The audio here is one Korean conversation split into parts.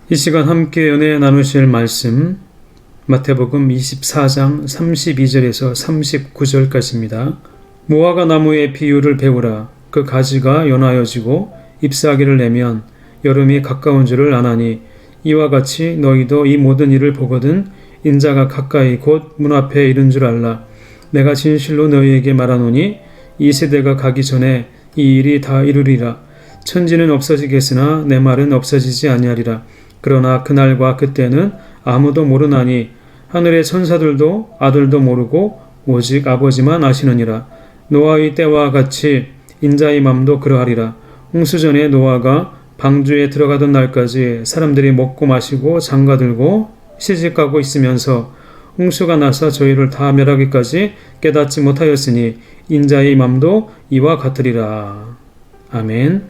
이 시간 함께 은혜 나누실 말씀 마태복음 24장 32절에서 39절까지입니다. 무화과 나무의 비유를 배우라. 그 가지가 연하여지고 잎사귀를 내면 여름이 가까운 줄을 아나니 이와 같이 너희도 이 모든 일을 보거든 인자가 가까이 곧 문 앞에 이른 줄 알라. 내가 진실로 너희에게 말하노니 이 세대가 가기 전에 이 일이 다 이루리라. 천지는 없어지겠으나 내 말은 없어지지 아니하리라. 그러나 그날과 그때는 아무도 모르나니 하늘의 천사들도 아들도 모르고 오직 아버지만 아시느니라. 노아의 때와 같이 인자의 맘도 그러하리라. 홍수전에 노아가 방주에 들어가던 날까지 사람들이 먹고 마시고 장가들고 시집가고 있으면서 홍수가 나서 저희를 다 멸하기까지 깨닫지 못하였으니 인자의 맘도 이와 같으리라. 아멘.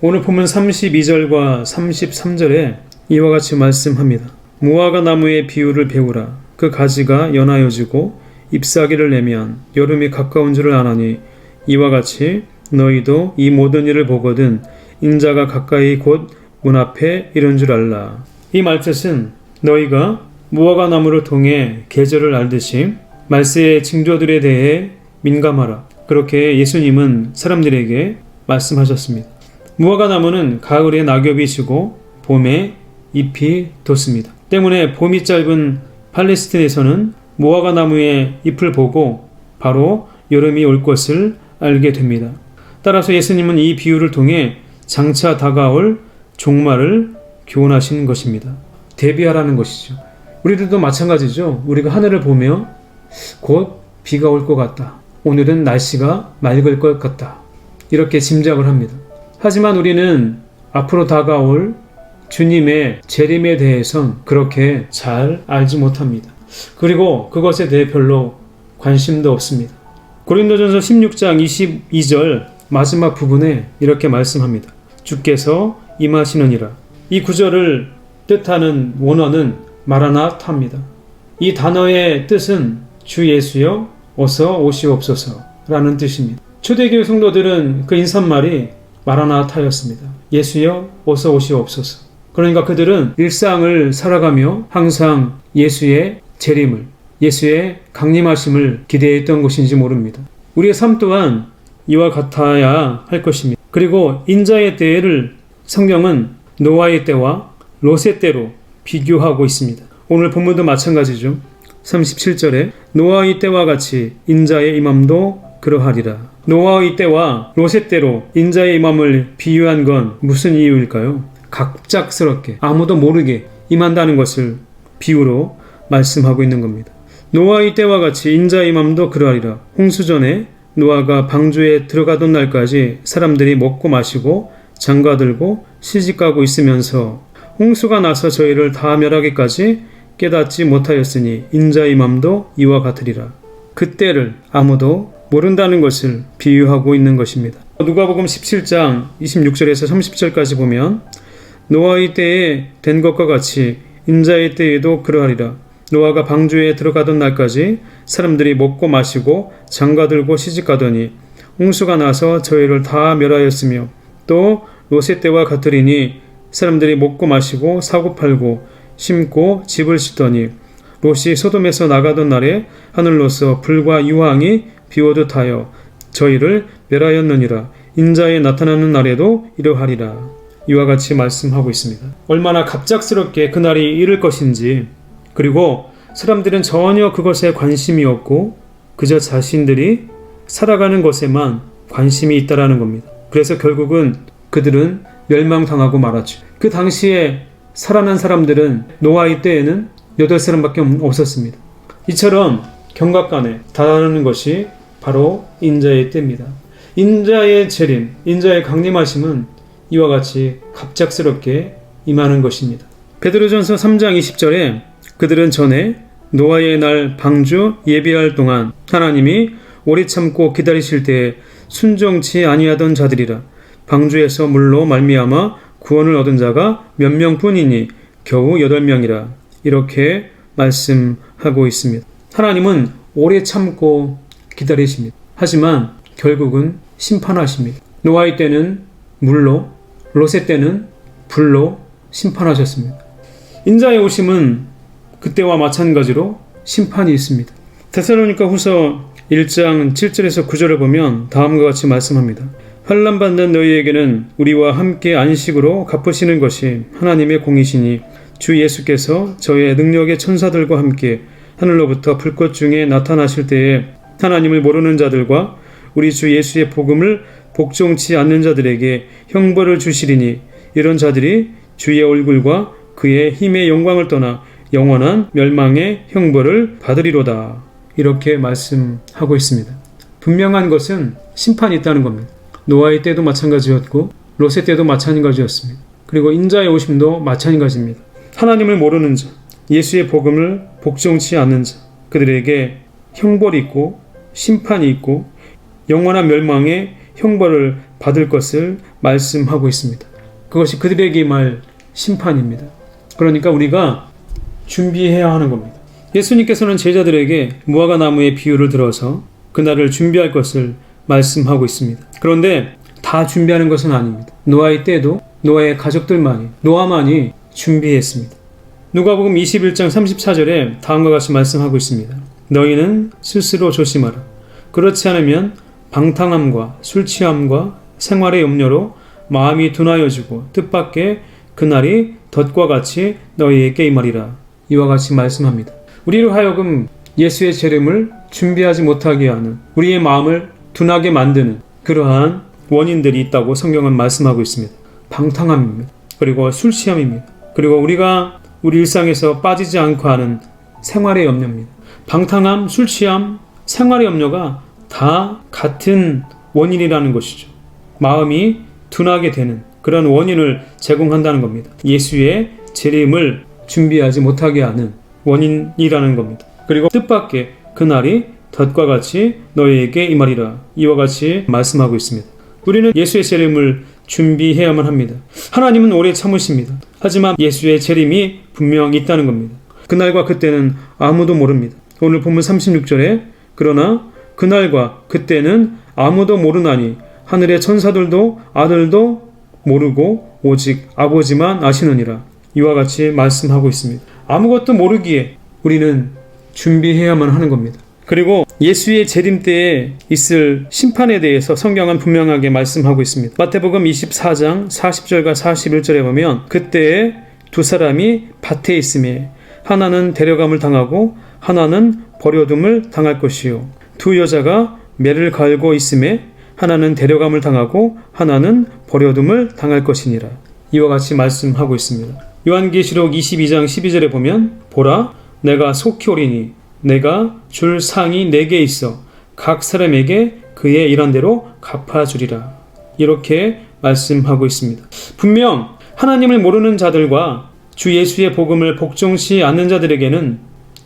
오늘 보면 32절과 33절에 이와 같이 말씀합니다. 무화과 나무의 비유를 배우라. 그 가지가 연하여지고 잎사귀를 내면 여름이 가까운 줄을 아나니 이와 같이 너희도 이 모든 일을 보거든 인자가 가까이 곧 문 앞에 이른 줄 알라. 이 말뜻은 너희가 무화과 나무를 통해 계절을 알듯이 말세의 징조들에 대해 민감하라. 그렇게 예수님은 사람들에게 말씀하셨습니다. 무화과 나무는 가을에 낙엽이 지고 봄에 잎이 돋습니다. 때문에 봄이 짧은 팔레스틴에서는 무화과 나무의 잎을 보고 바로 여름이 올 것을 알게 됩니다. 따라서 예수님은 이 비유를 통해 장차 다가올 종말을 교훈하신 것입니다. 대비하라는 것이죠. 우리들도 마찬가지죠. 우리가 하늘을 보며 곧 비가 올 것 같다. 오늘은 날씨가 맑을 것 같다. 이렇게 짐작을 합니다. 하지만 우리는 앞으로 다가올 주님의 재림에 대해선 그렇게 잘 알지 못합니다. 그리고 그것에 대해 별로 관심도 없습니다. 고린도전서 16장 22절 마지막 부분에 이렇게 말씀합니다. 주께서 임하시느니라. 이 구절을 뜻하는 원어는 마라나타입니다. 이 단어의 뜻은 주 예수여 어서 오시옵소서 라는 뜻입니다. 초대교회 성도들은 그 인사말이 마라나타였습니다. 예수여 어서 오시옵소서. 그러니까 그들은 일상을 살아가며 항상 예수의 재림을, 예수의 강림하심을 기대했던 것인지 모릅니다. 우리의 삶 또한 이와 같아야 할 것입니다. 그리고 인자의 때를 성경은 노아의 때와 롯의 때로 비교하고 있습니다. 오늘 본문도 마찬가지죠. 37절에 노아의 때와 같이 인자의 임함도 그러하리라. 노아의 때와 롯의 때로 인자의 임함을 비유한 건 무슨 이유일까요? 갑작스럽게 아무도 모르게 임한다는 것을 비유로 말씀하고 있는 겁니다. 노아의 때와 같이 인자의 임함도 그러하리라. 홍수전에 노아가 방주에 들어가던 날까지 사람들이 먹고 마시고 장가들고 시집가고 있으면서 홍수가 나서 저희를 다 멸하기까지 깨닫지 못하였으니 인자의 맘도 이와 같으리라. 그때를 아무도 모른다는 것을 비유하고 있는 것입니다. 누가복음 17장 26절에서 30절까지 보면 노아의 때에 된 것과 같이 인자의 때에도 그러하리라. 노아가 방주에 들어가던 날까지 사람들이 먹고 마시고 장가들고 시집가더니 홍수가 나서 저희를 다 멸하였으며 또 롯의 때와 같으리니 사람들이 먹고 마시고 사고 팔고 심고 집을 짓더니 롯이 소돔에서 나가던 날에 하늘로서 불과 유황이 비오듯 하여 저희를 멸하였느니라. 인자에 나타나는 날에도 이러하리라. 이와 같이 말씀하고 있습니다. 얼마나 갑작스럽게 그날이 이를 것인지, 그리고 사람들은 전혀 그것에 관심이 없고 그저 자신들이 살아가는 것에만 관심이 있다라는 겁니다. 그래서 결국은 그들은 멸망당하고 말았죠. 그 당시에 살아난 사람들은 노아의 때에는 8사람밖에 없었습니다. 이처럼 경각간에 다다르는 것이 바로 인자의 때입니다. 인자의 재림, 인자의 강림하심은 이와 같이 갑작스럽게 임하는 것입니다. 베드로전서 3장 20절에 그들은 전에 노아의 날 방주 예비할 동안 하나님이 오래 참고 기다리실 때에 순종치 아니하던 자들이라. 방주에서 물로 말미암아 구원을 얻은 자가 몇 명뿐이니 겨우 8명이라. 이렇게 말씀하고 있습니다. 하나님은 오래 참고 기다리십니다. 하지만 결국은 심판하십니다. 노아의 때는 물로, 롯의 때는 불로 심판하셨습니다. 인자의 오심은 그때와 마찬가지로 심판이 있습니다. 데살로니가 후서 1장 7절에서 9절을 보면 다음과 같이 말씀합니다. 환난받는 너희에게는 우리와 함께 안식으로 갚으시는 것이 하나님의 공이시니 주 예수께서 저의 능력의 천사들과 함께 하늘로부터 불꽃 중에 나타나실 때에 하나님을 모르는 자들과 우리 주 예수의 복음을 복종치 않는 자들에게 형벌을 주시리니 이런 자들이 주의 얼굴과 그의 힘의 영광을 떠나 영원한 멸망의 형벌을 받으리로다. 이렇게 말씀하고 있습니다. 분명한 것은 심판이 있다는 겁니다. 노아의 때도 마찬가지였고 롯의 때도 마찬가지였습니다. 그리고 인자의 오심도 마찬가지입니다. 하나님을 모르는 자, 예수의 복음을 복종치 않는 자, 그들에게 형벌이 있고 심판이 있고 영원한 멸망의 형벌을 받을 것을 말씀하고 있습니다. 그것이 그들에게 임할 심판입니다. 그러니까 우리가 준비해야 하는 겁니다. 예수님께서는 제자들에게 무화과 나무의 비유를 들어서 그날을 준비할 것을 말씀하고 있습니다. 그런데 다 준비하는 것은 아닙니다. 노아의 때도 노아의 가족들만이, 노아만이 준비했습니다. 누가복음 21장 34절에 다음과 같이 말씀하고 있습니다. 너희는 스스로 조심하라. 그렇지 않으면 방탕함과 술취함과 생활의 염려로 마음이 둔하여지고 뜻밖의 그날이 덫과 같이 너희에게 임하리라. 이와 같이 말씀합니다. 우리로 하여금 예수의 재림을 준비하지 못하게 하는, 우리의 마음을 둔하게 만드는 그러한 원인들이 있다고 성경은 말씀하고 있습니다. 방탕함입니다. 그리고 술취함입니다. 그리고 우리가 우리 일상에서 빠지지 않고 하는 생활의 염려입니다. 방탕함, 술취함, 생활의 염려가 다 같은 원인이라는 것이죠. 마음이 둔하게 되는 그런 원인을 제공한다는 겁니다. 예수의 재림을 준비하지 못하게 하는 원인이라는 겁니다. 그리고 뜻밖의 그날이 덫과 같이 너희에게 임하리라. 이와 같이 말씀하고 있습니다. 우리는 예수의 재림을 준비해야만 합니다. 하나님은 오래 참으십니다. 하지만 예수의 재림이 분명히 있다는 겁니다. 그날과 그때는 아무도 모릅니다. 오늘 본문 36절에 그러나 그날과 그때는 아무도 모르나니 하늘의 천사들도 아들도 모르고 오직 아버지만 아시느니라. 이와 같이 말씀하고 있습니다. 아무것도 모르기에 우리는 준비해야만 하는 겁니다. 그리고 예수의 재림 때에 있을 심판에 대해서 성경은 분명하게 말씀하고 있습니다. 마태복음 24장 40절과 41절에 보면 그때에 두 사람이 밭에 있음에 하나는 데려감을 당하고 하나는 버려둠을 당할 것이요 두 여자가 매를 갈고 있음에 하나는 데려감을 당하고 하나는 버려둠을 당할 것이니라. 이와 같이 말씀하고 있습니다. 요한계시록 22장 12절에 보면 보라 내가 속히 오리니 내가 줄 상이 내게 있어 각 사람에게 그의 일한 대로 갚아주리라. 이렇게 말씀하고 있습니다. 분명 하나님을 모르는 자들과 주 예수의 복음을 복종치 않는 자들에게는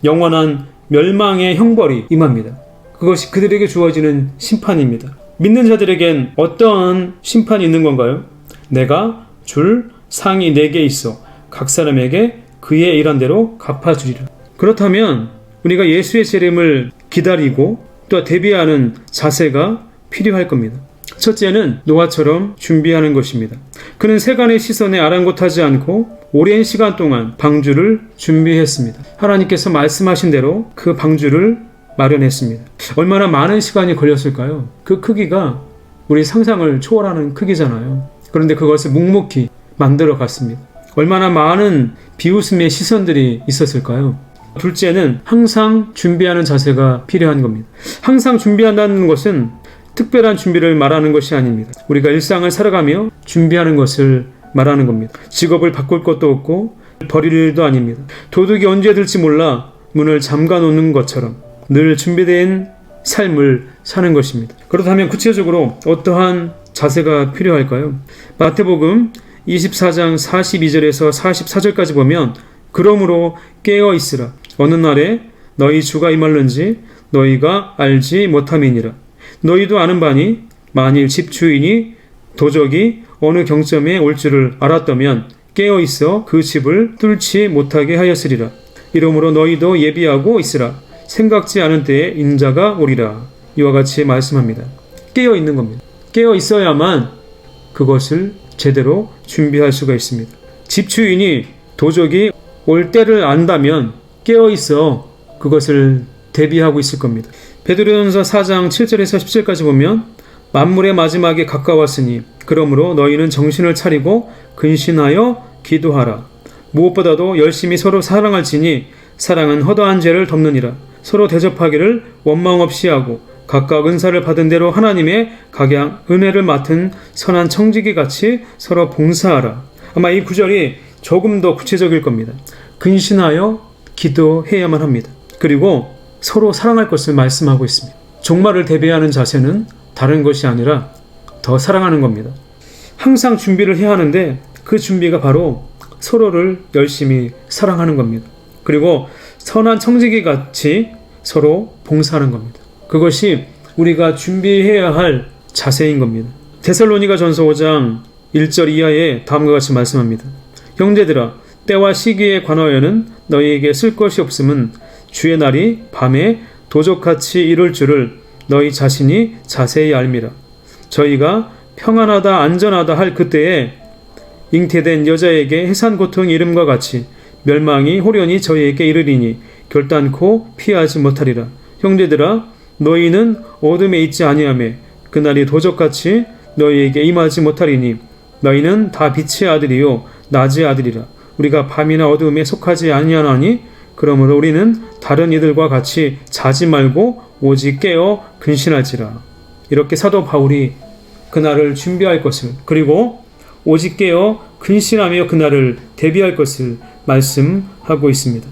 영원한 멸망의 형벌이 임합니다. 그것이 그들에게 주어지는 심판입니다. 믿는 자들에겐 어떠한 심판이 있는 건가요? 내가 줄 상이 내게 있어 각 사람에게 그의 일한 대로 갚아주리라. 그렇다면 우리가 예수의 재림을 기다리고 또 대비하는 자세가 필요할 겁니다. 첫째는 노아처럼 준비하는 것입니다. 그는 세간의 시선에 아랑곳하지 않고 오랜 시간 동안 방주를 준비했습니다. 하나님께서 말씀하신 대로 그 방주를 마련했습니다. 얼마나 많은 시간이 걸렸을까요? 그 크기가 우리 상상을 초월하는 크기잖아요. 그런데 그것을 묵묵히 만들어 갔습니다. 얼마나 많은 비웃음의 시선들이 있었을까요? 둘째는 항상 준비하는 자세가 필요한 겁니다. 항상 준비한다는 것은 특별한 준비를 말하는 것이 아닙니다. 우리가 일상을 살아가며 준비하는 것을 말하는 겁니다. 직업을 바꿀 것도 없고 버릴 일도 아닙니다. 도둑이 언제 들지 몰라 문을 잠가 놓는 것처럼 늘 준비된 삶을 사는 것입니다. 그렇다면 구체적으로 어떠한 자세가 필요할까요? 마태복음 24장 42절에서 44절까지 보면 그러므로 깨어 있으라. 어느 날에 너희 주가 임할는지 너희가 알지 못함이니라. 너희도 아는 바니 만일 집주인이 도적이 어느 경점에 올 줄을 알았다면 깨어 있어 그 집을 뚫지 못하게 하였으리라. 이러므로 너희도 예비하고 있으라. 생각지 않은 때에 인자가 오리라. 이와 같이 말씀합니다. 깨어 있는 겁니다. 깨어 있어야만 그것을 제대로 준비할 수가 있습니다. 집주인이 도적이 올 때를 안다면 깨어있어 그것을 대비하고 있을 겁니다. 베드로전서 4장 7절에서 10절까지 보면 만물의 마지막에 가까웠으니 그러므로 너희는 정신을 차리고 근신하여 기도하라. 무엇보다도 열심히 서로 사랑할지니 사랑은 허다한 죄를 덮느니라. 서로 대접하기를 원망 없이 하고 각각 은사를 받은 대로 하나님의 각양 은혜를 맡은 선한 청지기 같이 서로 봉사하라. 아마 이 구절이 조금 더 구체적일 겁니다. 근신하여 기도해야만 합니다. 그리고 서로 사랑할 것을 말씀하고 있습니다. 종말을 대비하는 자세는 다른 것이 아니라 더 사랑하는 겁니다. 항상 준비를 해야 하는데 그 준비가 바로 서로를 열심히 사랑하는 겁니다. 그리고 선한 청지기 같이 서로 봉사하는 겁니다. 그것이 우리가 준비해야 할 자세인 겁니다. 데살로니가 전서 5장 1절 이하에 다음과 같이 말씀합니다. 형제들아 때와 시기에 관하여는 너희에게 쓸 것이 없음은 주의 날이 밤에 도적같이 이룰 줄을 너희 자신이 자세히 알미라. 저희가 평안하다 안전하다 할 그때에 잉태된 여자에게 해산 고통의 이름과 같이 멸망이 호련히 저희에게 이르리니 결단코 피하지 못하리라. 형제들아 너희는 어둠에 있지 아니하며 그날이 도적같이 너희에게 임하지 못하리니 너희는 다 빛의 아들이요 낮의 아들이라. 우리가 밤이나 어둠에 속하지 아니하나니 그러므로 우리는 다른 이들과 같이 자지 말고 오직 깨어 근신할지라. 이렇게 사도 바울이 그날을 준비할 것을 그리고 오직 깨어 근신하며 그날을 대비할 것을 말씀하고 있습니다.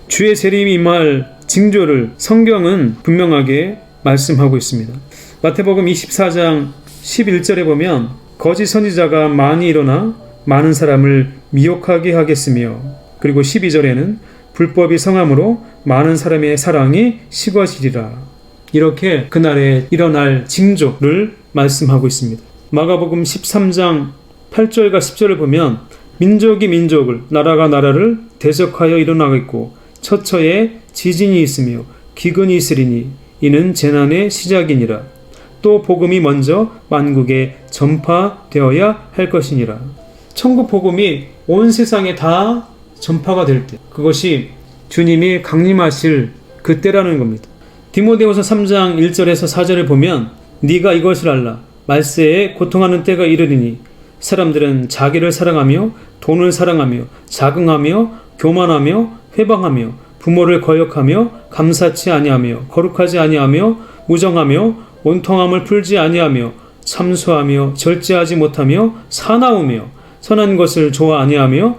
주의 재림이 임할 징조를 성경은 분명하게 말씀하고 있습니다. 마태복음 24장 11절에 보면 거짓 선지자가 많이 일어나 많은 사람을 미혹하게 하겠으며 그리고 12절에는 불법이 성함으로 많은 사람의 사랑이 식어지리라. 이렇게 그날에 일어날 징조를 말씀하고 있습니다. 마가복음 13장 8절과 10절을 보면 민족이 민족을 나라가 나라를 대적하여 일어나겠고 처처에 지진이 있으며 기근이 있으리니 이는 재난의 시작이니라. 또 복음이 먼저 만국에 전파되어야 할 것이니라. 천국 복음이 온 세상에 다 전파가 될 때 그것이 주님이 강림하실 그때라는 겁니다. 디모데후서 3장 1절에서 4절을 보면 네가 이것을 알라. 말세에 고통하는 때가 이르리니 사람들은 자기를 사랑하며 돈을 사랑하며 자긍하며 교만하며 회방하며 부모를 거역하며 감사치 아니하며 거룩하지 아니하며 무정하며 온통함을 풀지 아니하며 참수하며 절제하지 못하며 사나우며 선한 것을 좋아 아니하며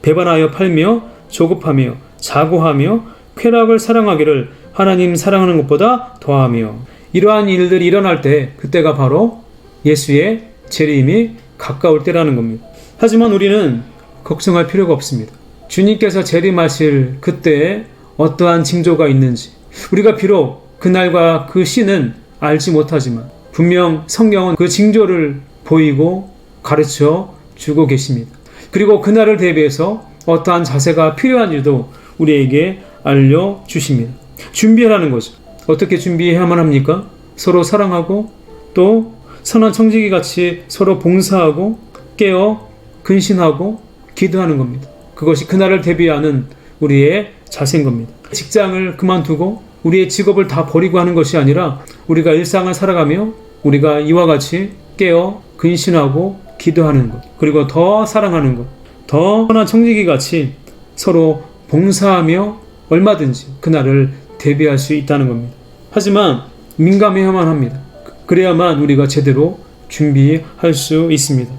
배반하여 팔며 조급하며 자고하며 쾌락을 사랑하기를 하나님 사랑하는 것보다 더하며 이러한 일들이 일어날 때 그때가 바로 예수의 재림이 가까울 때라는 겁니다. 하지만 우리는 걱정할 필요가 없습니다. 주님께서 재림하실 그때에 어떠한 징조가 있는지 우리가 비록 그날과 그 시는 알지 못하지만 분명 성경은 그 징조를 보이고 가르쳐 주고 계십니다. 그리고 그날을 대비해서 어떠한 자세가 필요한지도 우리에게 알려주십니다. 준비하라는 거죠. 어떻게 준비해야만 합니까? 서로 사랑하고 또 선한 청지기 같이 서로 봉사하고 깨어 근신하고 기도하는 겁니다. 그것이 그날을 대비하는 우리의 자세인 겁니다. 직장을 그만두고 우리의 직업을 다 버리고 하는 것이 아니라 우리가 일상을 살아가며 우리가 이와 같이 깨어 근신하고 기도하는 것 그리고 더 사랑하는 것 더 선한 청지기 같이 서로 봉사하며 얼마든지 그날을 대비할 수 있다는 겁니다. 하지만 민감해야만 합니다. 그래야만 우리가 제대로 준비할 수 있습니다.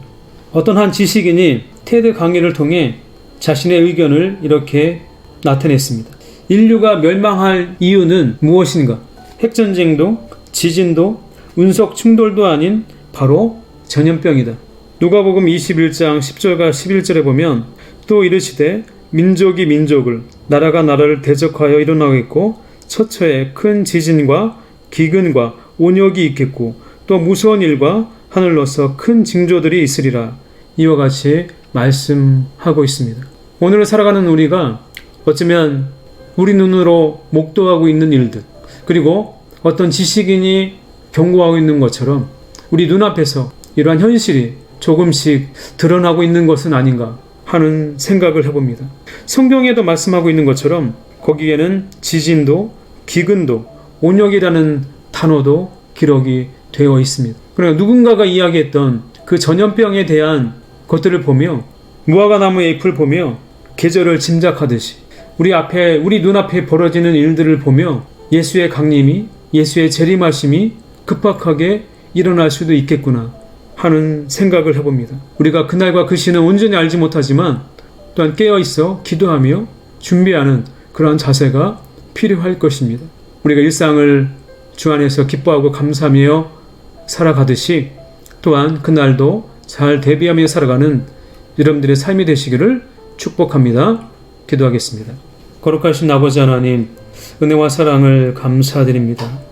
어떤 한 지식인이 테드 강의를 통해 자신의 의견을 이렇게 나타냈습니다. 인류가 멸망할 이유는 무엇인가? 핵전쟁도 지진도 운석 충돌도 아닌 바로 전염병이다. 누가복음 21장 10절과 11절에 보면 또 이르시되 민족이 민족을 나라가 나라를 대적하여 일어나겠고 처처에 큰 지진과 기근과 온역이 있겠고 또 무서운 일과 하늘로서 큰 징조들이 있으리라. 이와 같이 말씀하고 있습니다. 오늘을 살아가는 우리가 어쩌면 우리 눈으로 목도하고 있는 일들 그리고 어떤 지식인이 경고하고 있는 것처럼 우리 눈앞에서 이러한 현실이 조금씩 드러나고 있는 것은 아닌가 하는 생각을 해봅니다. 성경에도 말씀하고 있는 것처럼 거기에는 지진도, 기근도, 온역이라는 단어도 기록이 되어 있습니다. 그러나 누군가가 이야기했던 그 전염병에 대한 것들을 보며 무화과 나무의 잎을 보며 계절을 짐작하듯이 우리 눈앞에 벌어지는 일들을 보며 예수의 강림이, 예수의 재림하심이 급박하게 일어날 수도 있겠구나 하는 생각을 해봅니다. 우리가 그날과 그 시는 온전히 알지 못하지만 또한 깨어있어 기도하며 준비하는 그러한 자세가 필요할 것입니다. 우리가 일상을 주 안에서 기뻐하고 감사하며 살아가듯이 또한 그날도 잘 대비하며 살아가는 여러분들의 삶이 되시기를 축복합니다. 기도하겠습니다. 거룩하신 아버지 하나님, 은혜와 사랑을 감사드립니다.